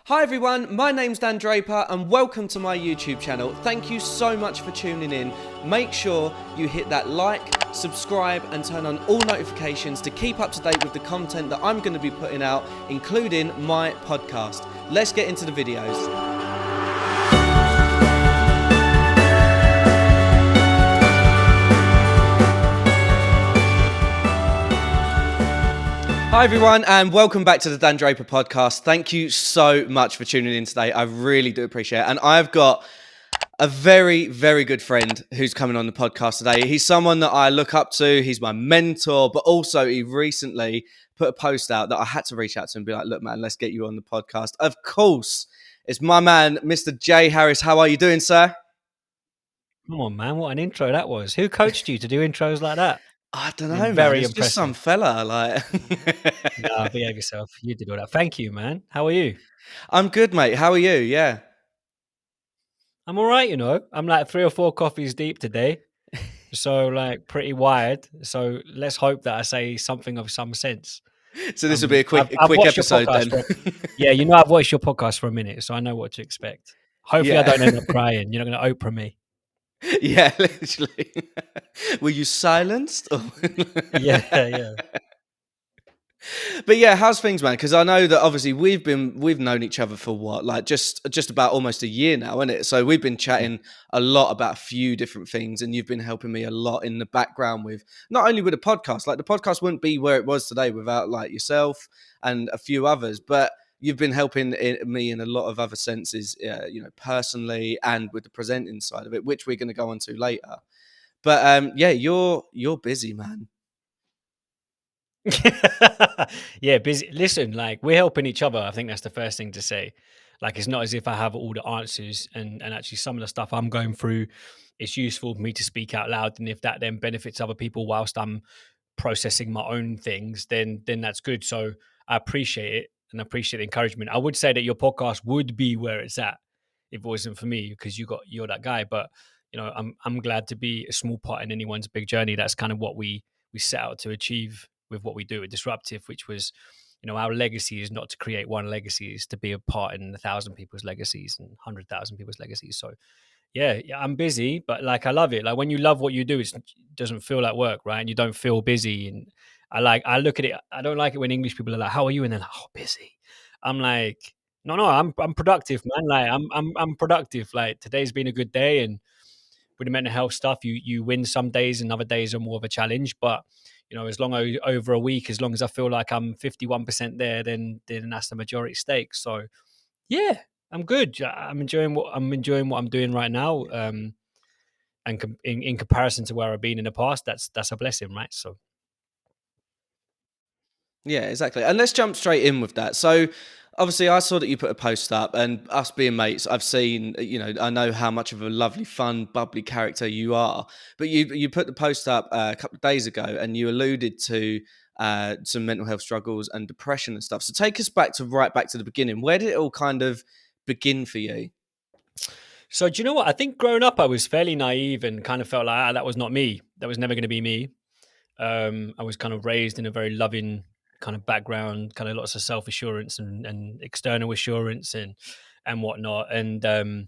Hi everyone, my name's Dan Draper and welcome to my YouTube channel. Thank you so much for tuning in. Make sure you hit that like, subscribe and turn on all notifications to keep up to date with the content that I'm going to be putting out, including my podcast. Let's get into the videos. Hi everyone and welcome back to the Dan Draper podcast. Thank you so much for tuning in today. I really do appreciate it. And I've got a very, very good friend who's coming on the podcast today. He's someone that I look up to. He's my mentor, but also he recently put a post out that I had to reach out to him and be like, look, man, let's get you on the podcast. Of course, it's my man, Mr. Jay Harris. How are you doing, sir? Come on, man. What an intro that was. Who coached you to do intros like that? I don't I mean, know, man. very It's just some impressive. fella. Like, Nah, behave yourself. You did all that. Thank you, man. How are you? I'm good, mate. How are you? Yeah. I'm all right, I'm like 3 or 4 coffees deep today. So, like, pretty wired. So, let's hope that I say something of some sense. So this will be a I've, quick, a I've quick watched your episode podcast then. yeah, I've watched your podcast for a minute, so I know what to expect. Hopefully, I Yeah. don't end up crying. You're not going to Oprah me. Yeah, literally. Were you silenced? Yeah, yeah. But yeah, how's things, man? Because I know that obviously we've known each other for what, like just about almost a year now, isn't it? So we've been Yeah. chatting a lot about a few different things, and you've been helping me a lot in the background with not only with the podcast, like the podcast wouldn't be where it was today without like yourself and a few others, but you've been helping me in a lot of other senses, personally and with the presenting side of it, which we're going to go on to later. But yeah, you're busy, man. Yeah, busy. Listen, like we're helping each other. I think that's the first thing to say. Like it's not as if I have all the answers, and actually some of the stuff I'm going through, it's useful for me to speak out loud. And if that then benefits other people whilst I'm processing my own things, then that's good. So I appreciate it and appreciate the encouragement. I would say that your podcast would be where it's at if it wasn't for me because you're that guy. But I'm glad to be a small part in anyone's big journey. That's kind of what we set out to achieve with what we do at Disruptive, which was, our legacy is not to create one legacy, is to be a part in 1,000 people's legacies and 100,000 people's legacies. So yeah, I'm busy, but like I love it. Like when you love what you do, it doesn't feel like work, right? And you don't feel busy. And I look at it. I don't like it when English people are like, "How are you?" And they're like, "Oh, busy." I'm like, no, I'm productive, man. Like I'm productive. Like today's been a good day, and with the mental health stuff, you win some days, and other days are more of a challenge. But as long as over a week, as long as I feel like I'm 51% there, then that's the majority stake. So yeah, I'm good. I'm enjoying what I'm doing right now. And in comparison to where I've been in the past, that's a blessing, right? So Yeah, exactly. And let's jump straight in with that. So, obviously, I saw that you put a post up, and us being mates, I've seen, I know how much of a lovely, fun, bubbly character you are. But you put the post up a couple of days ago, and you alluded to some mental health struggles and depression and stuff. So, take us right back to the beginning. Where did it all kind of begin for you? so do you know what? I think growing up, I was fairly naive and kind of felt like that was not me. That was never going to be me. I was kind of raised in a very loving kind of background, kind of lots of self assurance and external assurance and whatnot. And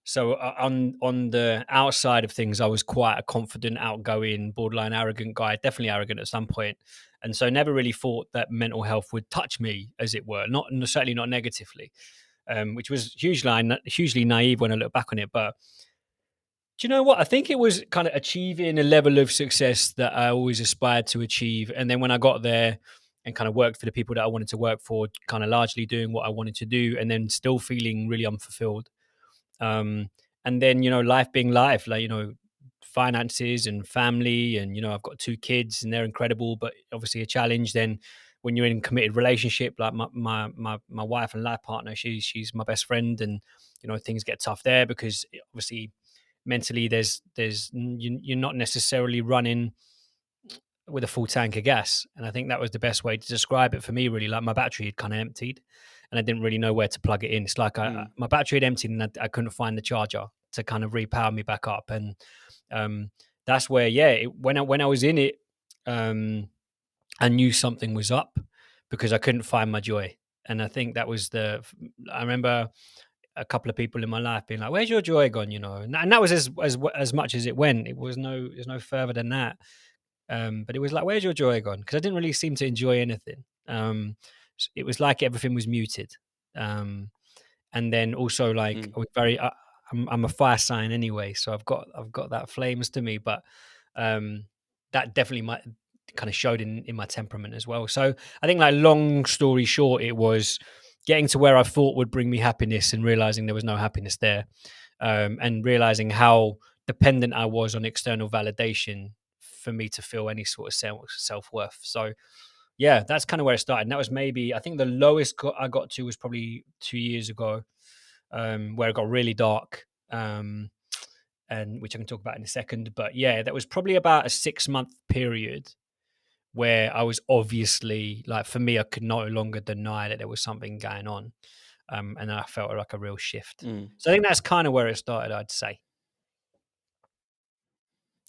so on the outside of things, I was quite a confident, outgoing, borderline arrogant guy, definitely arrogant at some point. And so never really thought that mental health would touch me, as it were, not certainly not negatively, which was hugely naive when I look back on it. But do you know what? I think it was kind of achieving a level of success that I always aspired to achieve. And then when I got there and kind of worked for the people that I wanted to work for, kind of largely doing what I wanted to do, and then still feeling really unfulfilled. Um, and then, life being life, like, finances and family, and, I've got 2 kids and they're incredible, but obviously a challenge then when you're in a committed relationship, like my wife and life partner, she's my best friend. And, things get tough there because obviously mentally you're not necessarily running with a full tank of gas. And I think that was the best way to describe it for me, really. Like my battery had kind of emptied and I didn't really know where to plug it in. It's like Mm. my battery had emptied and I couldn't find the charger to kind of repower me back up. And um, that's where, yeah, when I was in it, I knew something was up because I couldn't find my joy. And I think that was I remember a couple of people in my life being like, "Where's your joy gone?" And that was as much as it went. It was no further than that. But it was like, "Where's your joy gone?" Because I didn't really seem to enjoy anything. It was like everything was muted. Um, and then also like Mm. I was very, I'm a fire sign anyway, so I've got that flames to me, but um, that definitely might kind of showed in my temperament as well. So I think, like, long story short, it was getting to where I thought would bring me happiness and realizing there was no happiness there, and realizing how dependent I was on external validation for me to feel any sort of self worth. So yeah, that's kind of where it started. And that was maybe, I think the lowest I got to was probably 2 years ago, where it got really dark. And which I can talk about in a second. But yeah, that was probably about a 6 month period where I was obviously, like, for me, I could no longer deny that there was something going on. And I felt like a real shift. Mm. So I think that's kind of where it started, I'd say.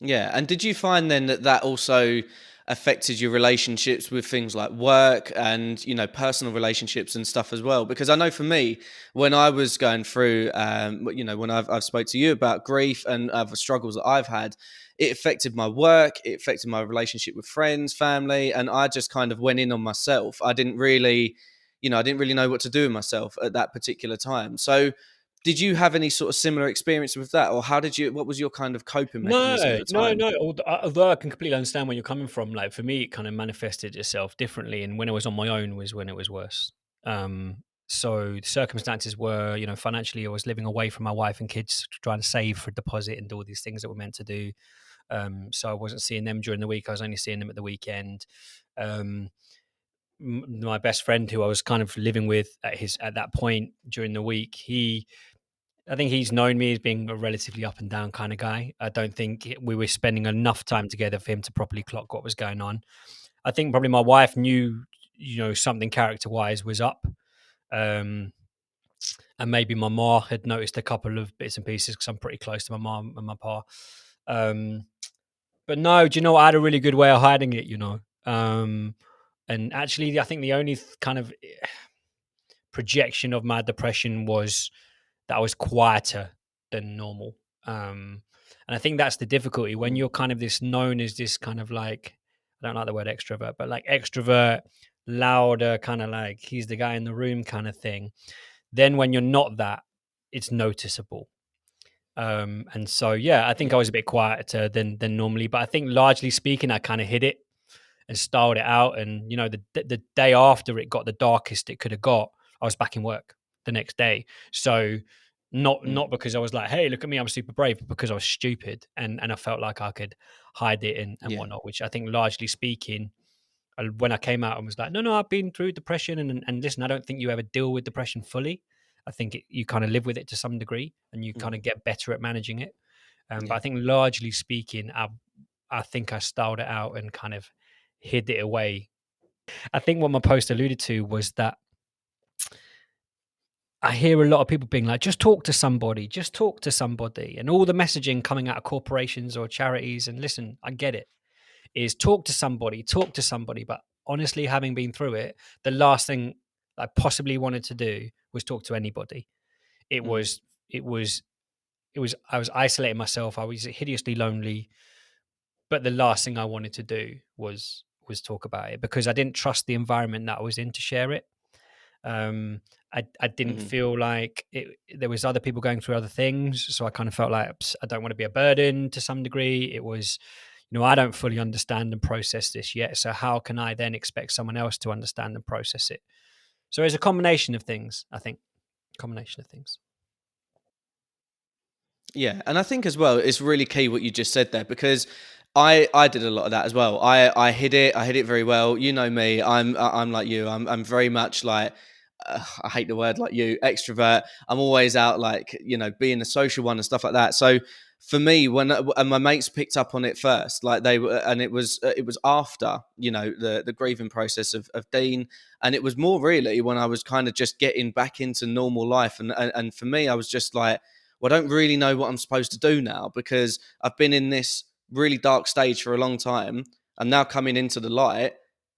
Yeah, and did you find then that that also affected your relationships with things like work and personal relationships and stuff as well? Because I know for me, when I was going through, when I've spoke to you about grief and other struggles that I've had, it affected my work, it affected my relationship with friends, family, and I just kind of went in on myself. I didn't really know what to do with myself at that particular time. So did you have any sort of similar experience with that, or what was your kind of coping mechanism at No, the no, time? no. Although I can completely understand where you're coming from. Like, for me, it kind of manifested itself differently, and when I was on my own was when it was worse. Um, so the circumstances were, financially, I was living away from my wife and kids, trying to save for a deposit and do all these things that were meant to do. So I wasn't seeing them during the week. I was only seeing them at the weekend. Um, my best friend, who I was kind of living with at that point during the week, I think he's known me as being a relatively up and down kind of guy. I don't think we were spending enough time together for him to properly clock what was going on. I think probably my wife knew, something character wise was up. Um, and maybe my ma had noticed a couple of bits and pieces, because I'm pretty close to my mom and my pa. Um, but no, do you know what? I had a really good way of hiding it. And actually, I think the only kind of projection of my depression was that I was quieter than normal. And I think that's the difficulty when Mm. you're kind of this known as this kind of, like, I don't like the word extrovert, but like extrovert, louder, kind of like he's the guy in the room kind of thing. Then when you're not that, it's noticeable. And so yeah, I think I Yeah. was a bit quieter than normally, but I think largely speaking, I kind of hid it and styled it out. And the day after it got the darkest it could have got, I was back in work the next day. So not Mm. because I was like, "Hey, look at me, I'm super brave," but because I was stupid, and I felt like I could hide it and Yeah. whatnot. Which I think, largely speaking, when I came out and was like, "No, no, I've been through depression," and listen, I don't think you ever deal with depression fully. I think you kind of live with it to some degree, and you kind Mm. of get better at managing it. But I Yeah. think, largely speaking, I think I styled it out and kind of hid it away. I think what my post alluded to was that I hear a lot of people being like, just talk to somebody, just talk to somebody. And all the messaging coming out of corporations or charities, and listen, I get it, is talk to somebody, talk to somebody. But honestly, having been through it, the last thing I possibly wanted to do was talk to anybody. It Mm. was, it was, I was isolating myself. I was hideously lonely. But the last thing I wanted to do was talk about it, because I didn't trust the environment that I was in to share it. Um, I didn't Mhm. feel like there was other people going through other things, so I kind of felt like, I don't want to be a burden to some degree. It was, I don't fully understand and process this yet, so how can I then expect someone else to understand and process it? So it's a combination of things, I think. Combination of things. Yeah, and I think as well, it's really key what you just said there, because I did a lot of that as well. I hid it very well. You know me, I'm like you. I'm very much like, I hate the word like you, extrovert. I'm always out, like, being a social one and stuff like that. So for me, when and my mates picked up on it first, like they were, and it was after the grieving process of Dean, and it was more really when I was kind of just getting back into normal life, and for me, I was just like, well, I don't really know what I'm supposed to do now, because I've been in this really dark stage for a long time. I'm now coming into the light,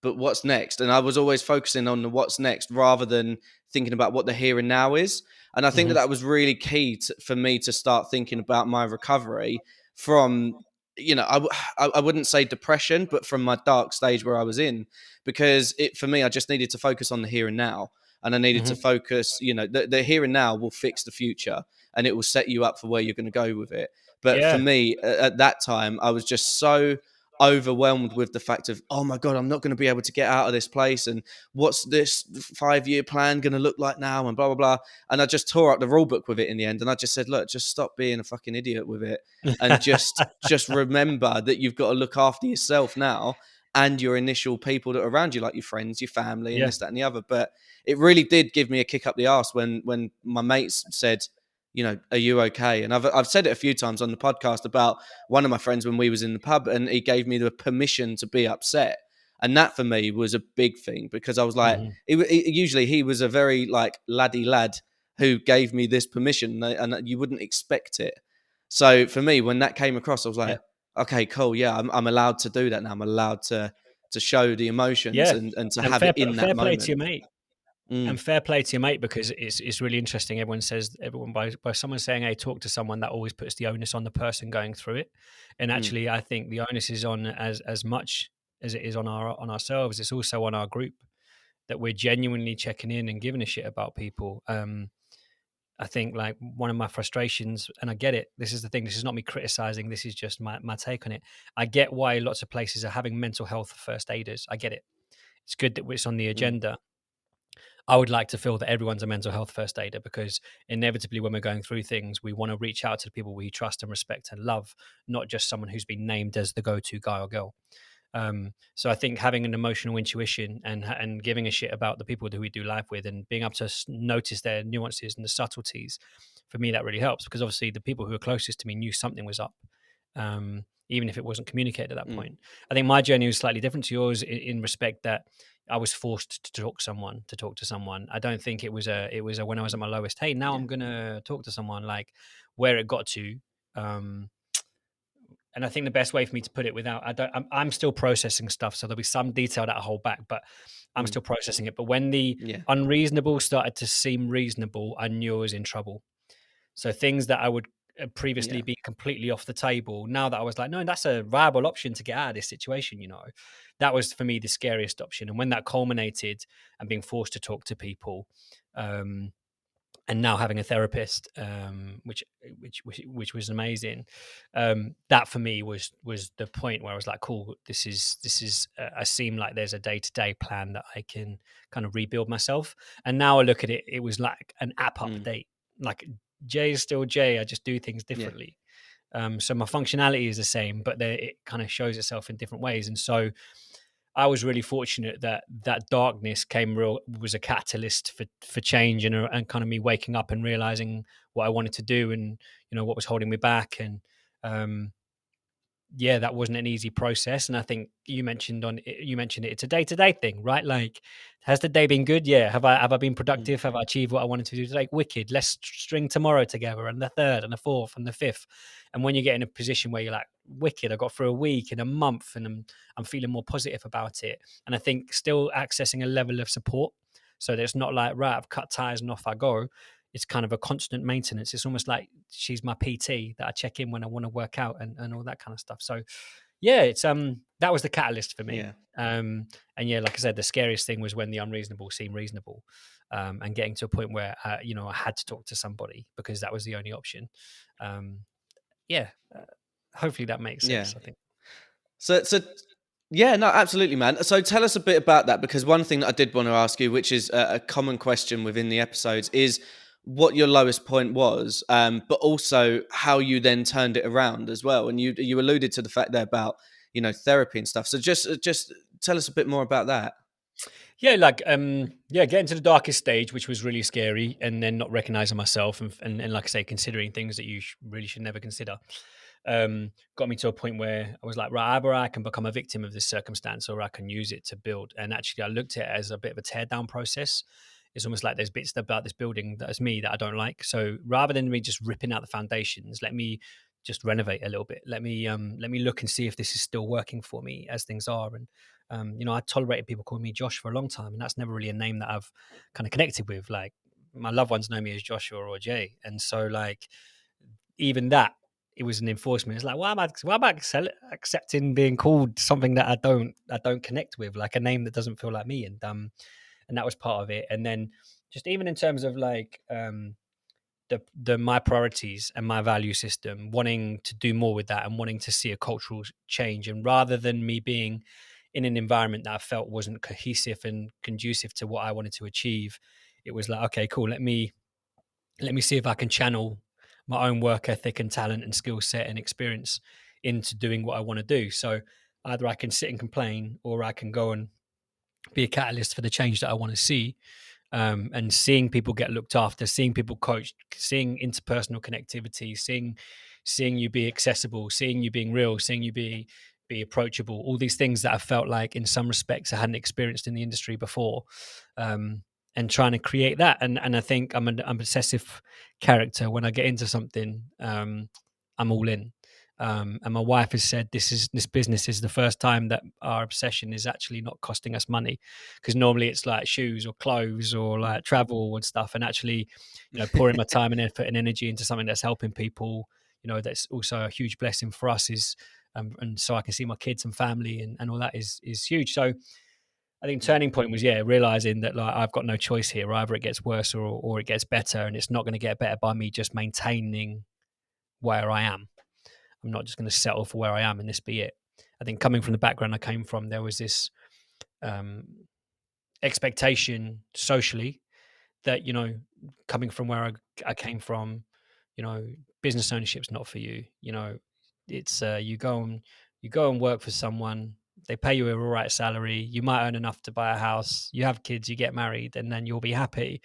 but what's next? And I was always focusing on the what's next rather than thinking about what the here and now is. And I think that Hmm. that was really key for me to start thinking about my recovery from, I wouldn't say depression, but from my dark stage where I was in, because for me, I just needed to focus on the here and now. And I needed to Hmm. focus, the here and now will fix the future, and it will set you up for where you're going to go with it. But for Yeah. me, at that time, I was just so overwhelmed with the fact of, oh my God, I'm not going to be able to get out of this place. And what's this 5-year plan going to look like now? And blah, blah, blah. And I just tore up the rule book with it in the end. And I just said, look, just stop being a fucking idiot with it. And just remember that you've got to look after yourself now and your initial people that are around you, like your friends, your family, and Yeah. this, that, and the other. But it really did give me a kick up the arse when my mates said, are you okay? And I've said it a few times on the podcast about one of my friends when we was in the pub, and he gave me the permission to be upset. And that for me was a big thing, because I was like, Hmm. usually he was a very like laddie lad who gave me this permission, and you wouldn't expect it. So for me, when that came across, I was Yeah. like, okay, cool. Yeah, I'm allowed to do that now. I'm allowed to show the emotions Yeah. and to And have it in that fair play to moment. your mate. Mm, And fair play to your mate, because it's really interesting. Everyone by someone saying, "Hey, talk to someone," that always puts the onus on the person going through it. And mm, actually, I think the onus is on as much as it is on ourselves. It's also on our group, that we're genuinely checking in and giving a shit about people. I think like one of my frustrations, and I get it. This is the thing. This is not me criticizing. This is just my take on it. I get why lots of places are having mental health first aiders. I get it. It's good that it's on the mm, agenda. I would like to feel that everyone's a mental health first aider, because inevitably when we're going through things, we want to reach out to the people we trust and respect and love, not just someone who's been named as the go-to guy or girl. So I think having an emotional intuition and giving a shit about the people that we do life with, and being able to notice their nuances and the subtleties, for me that really helps, because obviously the people who are closest to me knew something was up, even if it wasn't communicated at that mm. point. I think my journey was slightly different to yours in respect that I was forced to talk to someone. I don't think it was a when I was at my lowest. Hey, now Yeah. I'm gonna talk to someone. Like where it got to. Um, and I think the best way for me to put it, without I'm still processing stuff, so there'll be some detail that I hold back, but I'm Mm, still processing it. But when the yeah. unreasonable started to seem reasonable, I knew I was in trouble. So things that I would previously Yeah. be completely off the table, now that I was like, no, that's a viable option to get out of this situation, that was for me the scariest option. And when that culminated and being forced to talk to people, um, and now having a therapist, which was amazing. That for me was the point where I was like, cool, this is. I seem like there's a day to day plan that I can kind of rebuild myself. And now I look at it, it was like an app Mm, update. Like Jay is still Jay. I just do things yeah. differently. So my functionality is the same, but it kind of shows itself in different ways. And so I was really fortunate that that darkness was a catalyst for change, and kind of me waking up and realizing what I wanted to do, and what was holding me back. And um, yeah, that wasn't an easy process. And I think you mentioned it. It's a day to day thing, right? Like, has the day been good? Yeah. Have I been Mm, productive? Have I achieved what I wanted to do today? Wicked. Let's string tomorrow together, and the third, and the fourth, and the fifth. And when you get in a position where you're like, wicked, I got through a week and a month, and I'm feeling more positive about it. And I think still accessing a level of support, so that it's not like, right, I've cut ties and off I go. It's kind of a constant maintenance. It's almost like she's my PT that I check in when I want to work out, and all that kind of stuff. So yeah, it's that was the catalyst for me. yeah. And yeah, like I said, the scariest thing was when the unreasonable seemed reasonable, and getting to a point where I had to talk to somebody because that was the only option. Um, yeah, hopefully that makes Yeah. sense. I think. So yeah, no, absolutely, man. So tell us a bit about that, because one thing that I did want to ask you, which is a common question within the episodes, is what your lowest point was, but also how you then turned it around as well. And you alluded to the fact there about therapy and stuff. So just tell us a bit more about that. Yeah, like yeah, getting to the darkest stage, which was really scary, and then not recognizing myself, and like I say, considering things that you really should never consider, got me to a point where I was like, right, either I can become a victim of this circumstance, or I can use it to build. And actually, I looked at it as a bit of a tear down process. It's almost like there's bits about this building that is me that I don't like. So rather than me just ripping out the foundations, let me just renovate a little bit. Let me look and see if this is still working for me as things are. I tolerated people calling me Josh for a long time, and that's never really a name that I've kind of connected with. Like my loved ones know me as Joshua or Jay, and so like even that, it was an enforcement. It's like, why am I accepting being called something that I don't connect with, like a name that doesn't feel like me, and that was part of it. And then just even in terms of like the my priorities and my value system, wanting to do more with that and wanting to see a cultural change, and rather than me being in an environment that I felt wasn't cohesive and conducive to what I wanted to achieve, it was like, okay, cool, let me see if I can channel my own work ethic and talent and skill set and experience into doing what I want to do. So either I can sit and complain, or I can go and be a catalyst for the change that I want to see. And seeing people get looked after, seeing people coached, seeing interpersonal connectivity, seeing you be accessible, seeing you being real, seeing you be approachable. All these things that I felt like, in some respects, I hadn't experienced in the industry before, and trying to create that. And I think I'm an obsessive character. When I get into something, I'm all in. And my wife has said this business is the first time that our obsession is actually not costing us money, because normally it's like shoes or clothes or like travel and stuff, and actually, pouring my time and effort and energy into something that's helping people, that's also a huge blessing for us, is and so I can see my kids and family and all that is huge. So I think turning point was, realizing that like I've got no choice here. Either it gets worse or it gets better, and it's not going to get better by me just maintaining where I am. I'm not just going to settle for where I am and this be it. I think coming from the background I came from, there was this um, expectation socially that, coming from where I came from, you know, business ownership's not for you. It's you go and work for someone. They pay you a all right salary. You might earn enough to buy a house. You have kids. You get married, and then you'll be happy.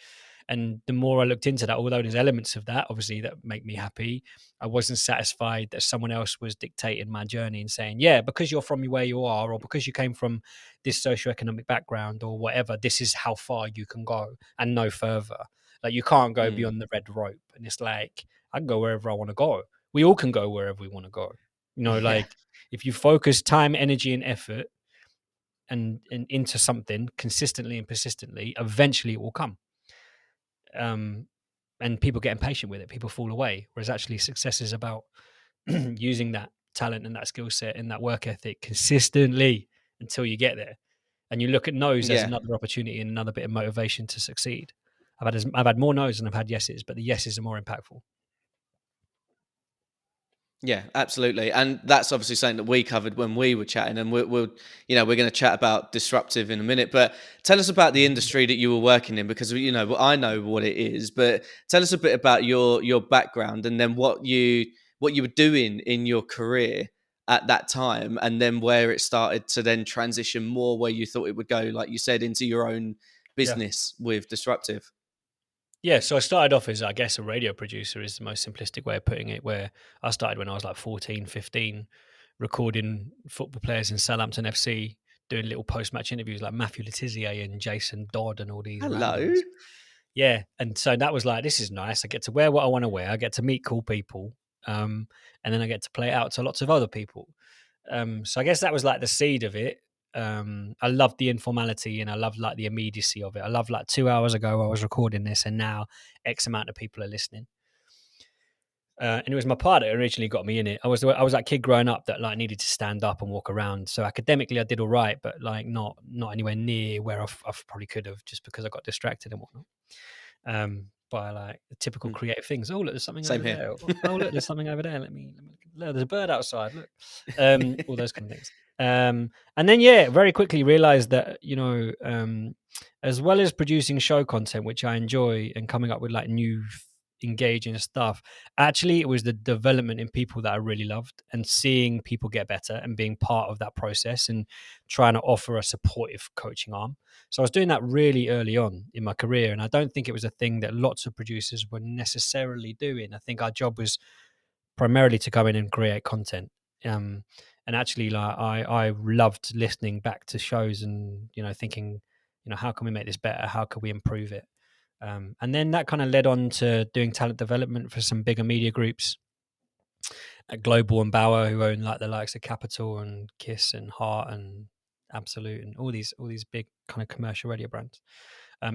And the more I looked into that, although there's elements of that obviously that make me happy, I wasn't satisfied that someone else was dictating my journey and saying, yeah, because you're from where you are, or because you came from this socioeconomic background or whatever, this is how far you can go and no further. Like you can't go Mm. beyond the red rope. And it's like, I can go wherever I want to go. We all can go wherever we want to go. Yeah. Like if you focus time, energy, and effort and into something consistently and persistently, eventually it will come. Um, and people get impatient with it. People fall away. Whereas actually, success is about using that talent and that skill set and that work ethic consistently until you get there. And you look at no's as Yeah. another opportunity and another bit of motivation to succeed. I've had more no's than I've had yeses, but the yeses are more impactful. Yeah, absolutely, and that's obviously something that we covered when we were chatting, and we're going to chat about disruptive in a minute. But tell us about the Mhm. industry that you were working in, because I know what it is, but tell us a bit about your background, and then what you were doing in your career at that time, and then where it started to then transition more where you thought it would go, like you said, into your own Yeah. business with disruptive. Yeah, so I started off as, I guess, a radio producer is the most simplistic way of putting it, where I started when I was like 14, 15, recording football players in Southampton FC, doing little post-match interviews like Matthew Letizia and Jason Dodd and all these Hello. randoms. Yeah, and so that was like, this is nice. I get to wear what I want to wear. I get to meet cool people, and then I get to play it out to lots of other people. So I guess that was like the seed of it. I loved the informality and I loved like the immediacy of it. I loved like 2 hours ago I was recording this and now X amount of people are listening. And it was my part that originally got me in it. I was that kid growing up that like needed to stand up and walk around. So academically I did all right, but like not anywhere near where I probably could have, just because I got distracted and whatnot, by like the typical Mm, creative things. Oh, look, there's something same over here. there. Oh, look, there's something over there. Let me look, there's a bird outside. Look, all those kind of things. And then yeah, very quickly realized that as well as producing show content, which I enjoy, and coming up with like new engaging stuff, actually it was the development in people that I really loved, and seeing people get better and being part of that process and trying to offer a supportive coaching arm. So I was doing that really early on in my career, and I don't think it was a thing that lots of producers were necessarily doing. I think our job was primarily to go in and create content. Um, and actually, like I loved listening back to shows and thinking, how can we make this better? How can we improve it? And then that kind of led on to doing talent development for some bigger media groups at Global and Bauer, who own like the likes of Capital and Kiss and Heart and Absolute, and all these big kind of commercial radio brands.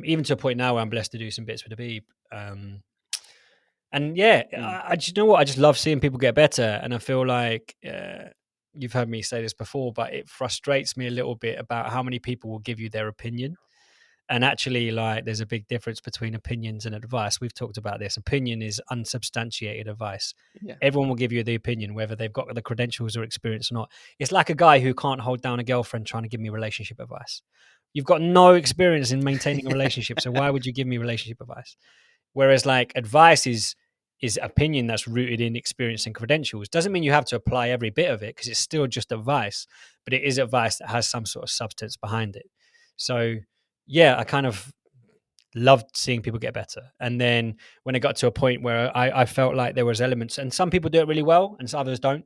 Even to a point now where I'm blessed to do some bits with the Beeb. And yeah, Mm. I just, you know what? I just love seeing people get better, and I feel like you've heard me say this before, but it frustrates me a little bit about how many people will give you their opinion. And actually, like, there's a big difference between opinions and advice. We've talked about this. Opinion is unsubstantiated advice. Yeah. Everyone will give you the opinion, whether they've got the credentials or experience or not. It's like a guy who can't hold down a girlfriend trying to give me relationship advice. You've got no experience in maintaining a relationship, so why would you give me relationship advice? Whereas, like, advice is opinion that's rooted in experience and credentials. Doesn't mean you have to apply every bit of it, because it's still just advice, but it is advice that has some sort of substance behind it. So yeah, I kind of loved seeing people get better. And then when it got to a point where I felt like there was elements, and some people do it really well and some others don't.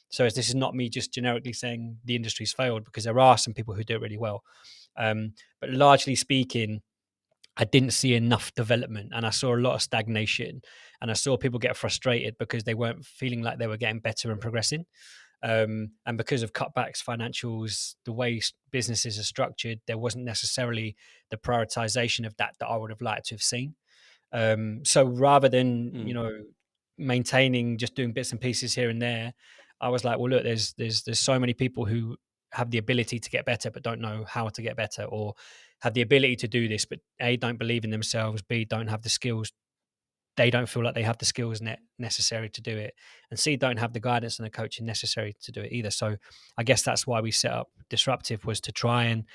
So this is not me just generically saying the industry's failed, because there are some people who do it really well. But largely speaking, I didn't see enough development, and I saw a lot of stagnation, and I saw people get frustrated because they weren't feeling like they were getting better and progressing. And because of cutbacks, financials, the way businesses are structured, there wasn't necessarily the prioritization of that I would have liked to have seen. So rather than, Mm. maintaining, just doing bits and pieces here and there, I was like, well, look, there's so many people who have the ability to get better but don't know how to get better, or have the ability to do this but A, don't believe in themselves, B, don't have the skills, they don't feel like they have the skills necessary to do it, and C, don't have the guidance and the coaching necessary to do it either. So I guess that's why we set up Disruptive, was to try and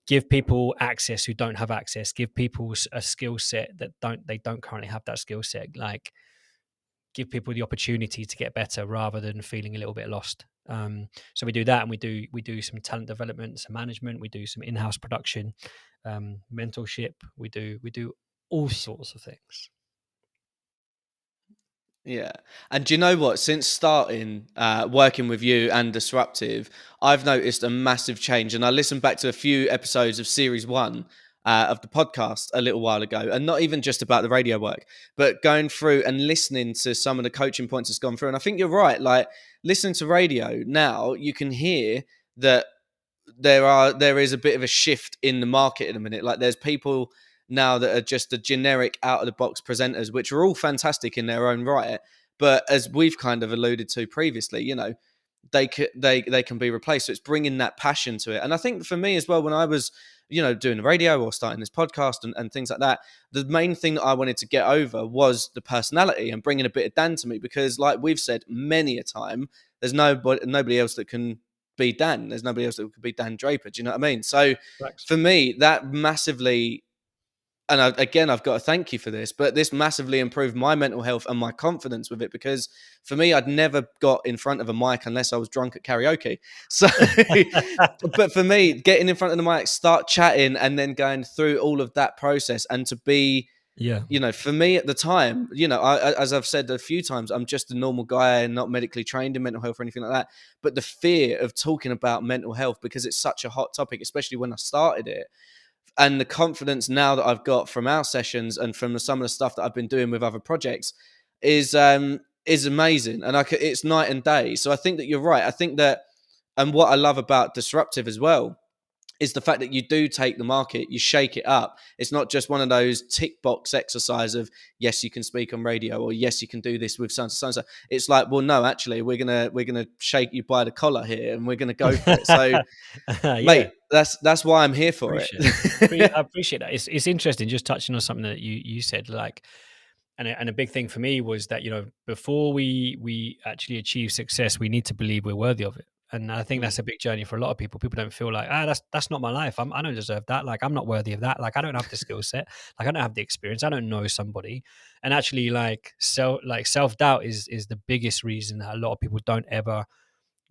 give people access who don't have access, give people a skill set that they don't currently have that skill set, like give people the opportunity to get better rather than feeling a little bit lost. So we do that, and we do some talent development, some management, we do some in-house production, mentorship, we do all sorts of things. Yeah. And do you know what? Since starting working with you and Disruptive, I've noticed a massive change. And I listened back to a few episodes of series one of the podcast a little while ago, and not even just about the radio work, but going through and listening to some of the coaching points that's gone through. And I think you're right. Like, listening to radio now, you can hear that there is a bit of a shift in the market in a minute. Like, there's people now that are just the generic out of the box presenters, which are all fantastic in their own right. But as we've kind of alluded to previously, they can be replaced. So it's bringing that passion to it. And I think for me as well, when I was, doing the radio or starting this podcast and things like that, the main thing that I wanted to get over was the personality and bringing a bit of Dan to me, because like we've said many a time, there's nobody else that can be Dan. There's nobody else that could be Dan Draper. Do you know what I mean? So Thanks. for me, that massively, and I've got to thank you for this, but this massively improved my mental health and my confidence with it, because for me, I'd never got in front of a mic unless I was drunk at karaoke. So, but for me, getting in front of the mic, start chatting, and then going through all of that process, and to be, Yeah. for me at the time, as I've said a few times, I'm just a normal guy and not medically trained in mental health or anything like that. But the fear of talking about mental health, because it's such a hot topic, especially when I started it, and the confidence now that I've got from our sessions and from some of the stuff that I've been doing with other projects is amazing, and it's night and day. So I think that you're right. I think that, and what I love about Disruptive as well, is the fact that you do take the market, you shake it up. It's not just one of those tick box exercise of, yes, you can speak on radio, or yes, you can do this with so and so. It's like, well, no, actually, we're gonna shake you by the collar here, and we're gonna go for it. So, Yeah. mate, that's why I'm here for Appreciate it. it. I appreciate that. It's interesting, just touching on something that you said, like, and a big thing for me was that, before we actually achieve success, we need to believe we're worthy of it. And I think Mm, that's a big journey for a lot of people. People don't feel like, that's not my life. I don't deserve that. Like, I'm not worthy of that. Like, I don't have the skill set. Like, I don't have the experience. I don't know somebody. And actually, like, self doubt is the biggest reason that a lot of people don't ever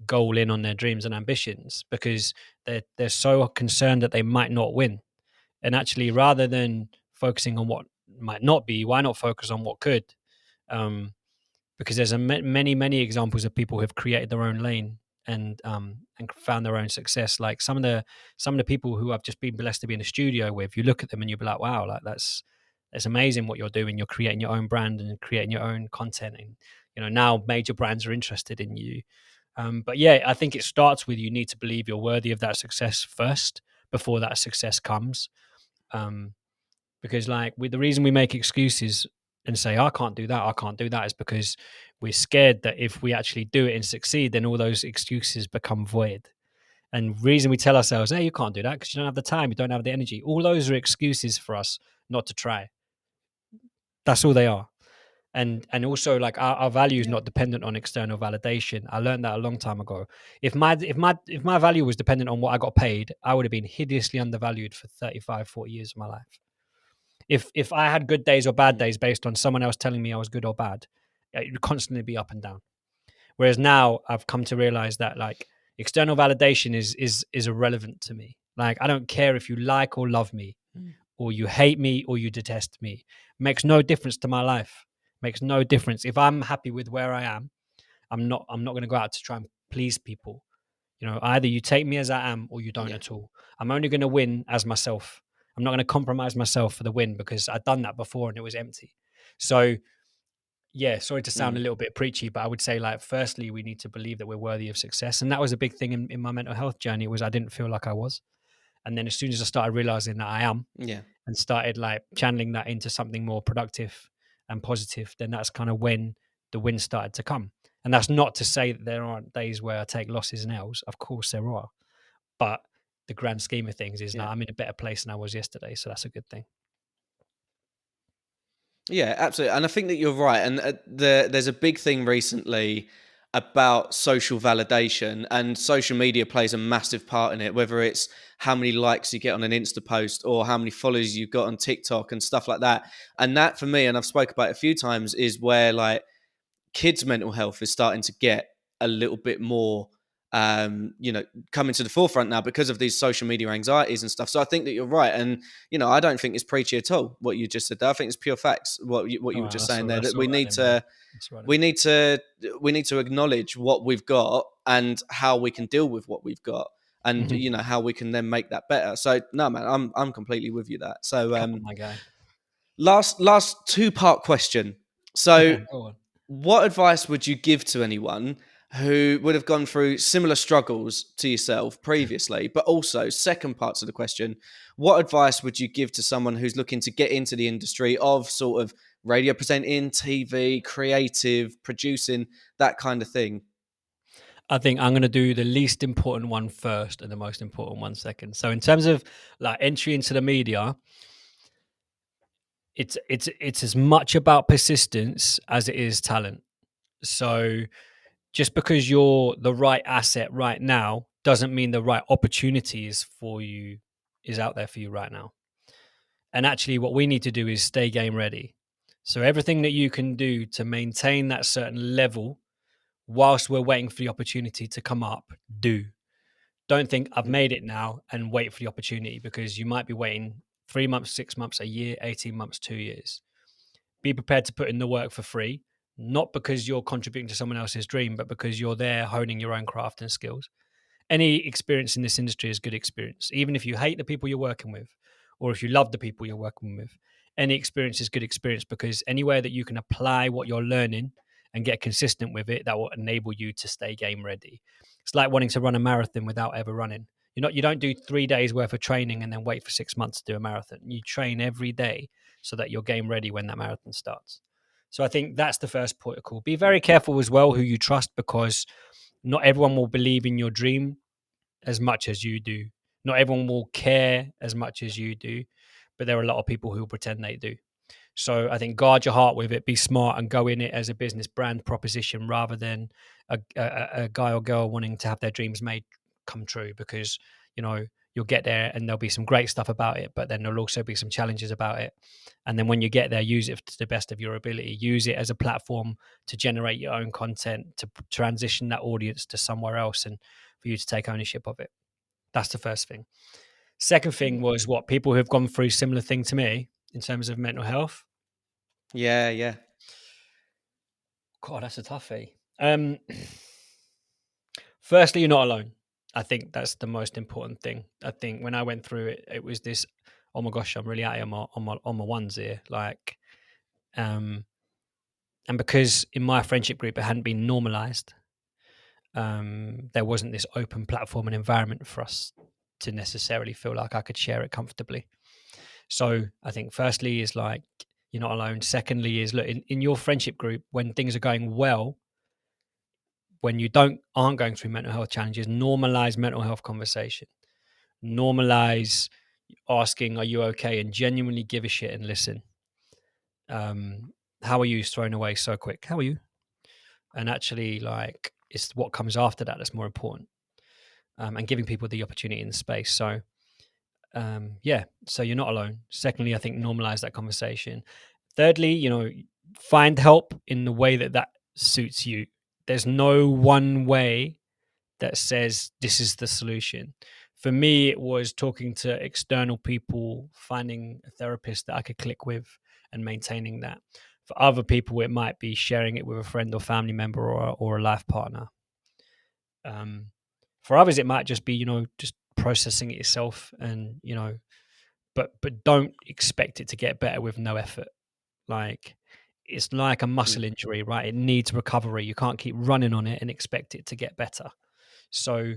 goal in on their dreams and ambitions, because they're so concerned that they might not win. And actually, rather than focusing on what might not be, why not focus on what could? Um, because there's many examples of people who have created their own lane and found their own success. Like some of the people who I've just been blessed to be in the studio with, you look at them and you'll be like, wow, like that's amazing what you're doing. You're creating your own brand and creating your own content, and now major brands are interested in you. But yeah, I think it starts with you need to believe you're worthy of that success first before that success comes. Um, because like with the reason we make excuses and say I can't do that, I can't do that, is because we're scared that if we actually do it and succeed, then all those excuses become void. And reason we tell ourselves, hey, you can't do that because you don't have the time, you don't have the energy. All those are excuses for us not to try. That's all they are. And also like our value is Yeah. not dependent on external validation. I learned that a long time ago. If my value was dependent on what I got paid, I would have been hideously undervalued for 35, 40 years of my life. If I had good days or bad Mm. days based on someone else telling me I was good or bad, it would constantly be up and down. Whereas now I've come to realize that like external validation is irrelevant to me. Like I don't care if you like or love me, Mm. or you hate me or you detest me. Makes no difference to my life. Makes no difference. If I'm happy with where I am, I'm not going to go out to try and please people. Either you take me as I am or you don't Yeah. at all. I'm only going to win as myself. I'm not going to compromise myself for the win because I've done that before and it was empty. So yeah, sorry to sound a Mm. little bit preachy, but I would say like firstly we need to believe that we're worthy of success. And that was a big thing in my mental health journey, was I didn't feel like I was. And then as soon as I started realizing that I am, Yeah. and started like channeling that into something more productive and positive, then that's kind of when the wins started to come. And that's not to say that there aren't days where I take losses and L's. Of course there are. But the grand scheme of things is Yeah. now I'm in a better place than I was yesterday. So that's a good thing. Yeah, absolutely. And I think that you're right. And there's a big thing recently about social validation, and social media plays a massive part in it, whether it's how many likes you get on an Insta post or how many followers you've got on TikTok and stuff like that. And that for me, and I've spoke about it a few times, is where like kids' mental health is starting to get a little bit more, coming to the forefront now because of these social media anxieties and stuff. So I think that you're right, and I don't think it's preachy at all what you just said there. I think it's pure facts what you Oh, were wow, just that's saying all, there, that's that all we right need then, man. to That's all right then. we need to we need to acknowledge what we've got and how we can deal with what we've got, and Mhm. how we can then make that better. So no, man, I'm completely with you that. So Come on, my guy. last two-part question. So Go on. what advice would you give to anyone who would have gone through similar struggles to yourself previously? But also, second parts of the question, what advice would you give to someone who's looking to get into the industry of sort of radio presenting, TV, creative, producing, that kind of thing? I think I'm going to do the least important one first and the most important one second. So in terms of like entry into the media, it's as much about persistence as it is talent. So just because you're the right asset right now doesn't mean the right opportunity is out there for you right now. And actually what we need to do is stay game ready. So everything that you can do to maintain that certain level whilst we're waiting for the opportunity to come up, do. Don't think I've Mm. made it now and wait for the opportunity, because you might be waiting 3 months, 6 months, a year, 18 months, 2 years. Be prepared to put in the work for free, not because you're contributing to someone else's dream, but because you're there honing your own craft and skills. Any experience in this industry is good experience, even if you hate the people you're working with, or if you love the people you're working with. Any experience is good experience, because anywhere that you can apply what you're learning and get consistent with it, that will enable you to stay game ready. It's like wanting to run a marathon without ever running. You don't do 3 days worth of training and then wait for 6 months to do a marathon. You train every day so that you're game ready when that marathon starts. So I think that's the first point of call. Be very careful as well who you trust, because not everyone will believe in your dream as much as you do. Not everyone will care as much as you do, but there are a lot of people who will pretend they do. So I think guard your heart with it, be smart, and go in it as a business brand proposition rather than a guy or girl wanting to have their dreams made come true. Because you know you'll get there and there'll be some great stuff about it, but then there'll also be some challenges about it. And then when you get there, use it to the best of your ability. Use it as a platform to generate your own content, to transition that audience to somewhere else, and for you to take ownership of it. That's the first thing. Second thing was what people who have gone through similar thing to me in terms of mental health. Yeah, yeah. God, that's a toughie. Firstly, you're not alone. I think that's the most important thing. I think when I went through it, it was this. Oh my gosh, I'm really out on my ones here. Like, and because in my friendship group it hadn't been normalized, there wasn't this open platform and environment for us to necessarily feel like I could share it comfortably. So I think firstly is like, you're not alone. Secondly is, look, in your friendship group, when things are going well, when you aren't going through mental health challenges, normalize mental health conversation. Normalize asking, are you okay? And genuinely give a shit and listen. How are you is thrown away so quick. How are you? And actually, like, it's what comes after that that's more important. And giving people the opportunity and the space. So so you're not alone. Secondly, I think normalize that conversation. Thirdly, find help in the way that suits you. There's no one way that says this is the solution. For me, it was talking to external people, finding a therapist that I could click with and maintaining that. For other people, it might be sharing it with a friend or family member or a life partner. For others, it might just be, just processing it yourself, and but don't expect it to get better with no effort. Like, it's like a muscle injury, right? It needs recovery. You can't keep running on it and expect it to get better. So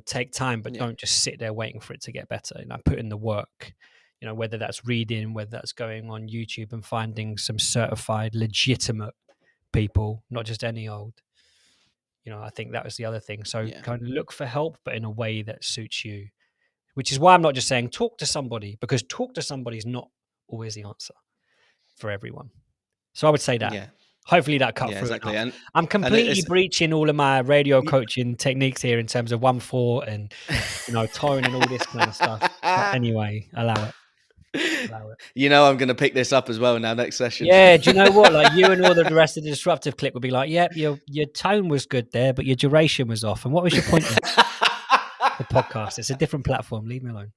take time, but don't just sit there waiting for it to get better. Put in the work, whether that's reading, whether that's going on YouTube and finding some certified legitimate people, not just any old. I think that was the other thing. So kind of look for help, but in a way that suits you, which is why I'm not just saying talk to somebody, because talk to somebody is not always the answer for everyone. So I would say that. Yeah. Hopefully that cut through Exactly. enough. I'm completely breaching all of my radio coaching techniques here in terms of 1-4 and tone and all this kind of stuff. But anyway, allow it. I'm going to pick this up as well now next session. Yeah, do you know what? Like, you and all the rest of the Disruptive clique would be like, yep, your tone was good there, but your duration was off. And what was your point? The podcast. It's a different platform. Leave me alone.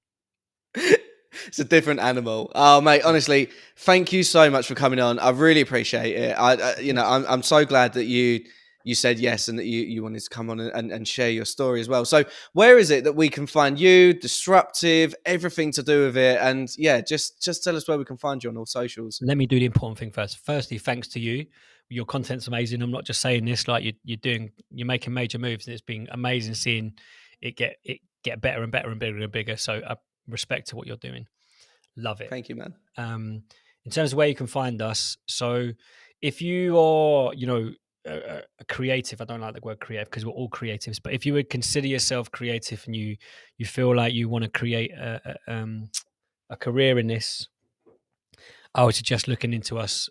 It's a different animal. Oh, mate, honestly, thank you so much for coming on. I really appreciate it. I'm so glad that you said yes and that you wanted to come on and share your story as well. So where is it that we can find you, Disruptive, everything to do with it? And yeah, just tell us where we can find you on all socials. Let me do the important thing first. Firstly, thanks to you. Your content's amazing. I'm not just saying this, like, you're making major moves, and it's been amazing seeing it get better and better and bigger and bigger. So respect to what you're doing. Love it. Thank you, man. In terms of where you can find us, so if you are, a creative, I don't like the word creative because we're all creatives, but if you would consider yourself creative and you feel like you want to create a career in this, I would suggest looking into us.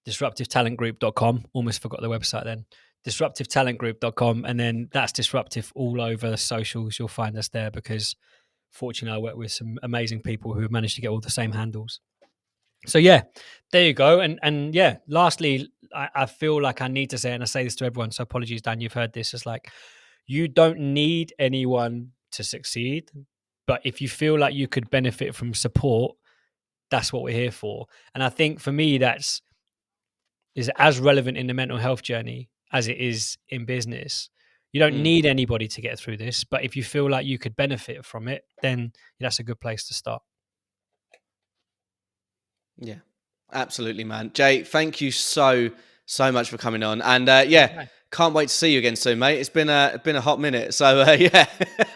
DisruptiveTalentGroup.com. Almost forgot the website then. DisruptiveTalentGroup.com, and then that's Disruptive all over socials. You'll find us there because fortunately I work with some amazing people who have managed to get all the same handles. So yeah, there you go. And yeah, lastly, I feel like I need to say, and I say this to everyone, so apologies, Dan, you've heard this. It's like, you don't need anyone to succeed, but if you feel like you could benefit from support, that's what we're here for. And I think for me, is as relevant in the mental health journey as it is in business. You don't need anybody to get through this, but if you feel like you could benefit from it, then that's a good place to start. Yeah, absolutely, man. Jay, thank you so much for coming on. And can't wait to see you again soon, mate. It's been a hot minute. So yeah.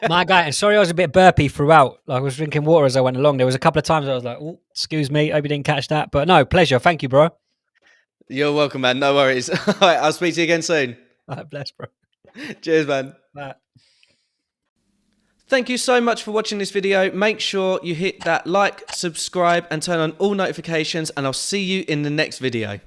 My guy, and sorry I was a bit burpy throughout. I was drinking water as I went along. There was a couple of times I was like, oh, excuse me, hope you didn't catch that. But no, pleasure. Thank you, bro. You're welcome, man. No worries. All right, I'll speak to you again soon. All right, bless, bro. Cheers, man. Bye. Thank you so much for watching this video. Make sure you hit that like, subscribe, and turn on all notifications, and I'll see you in the next video.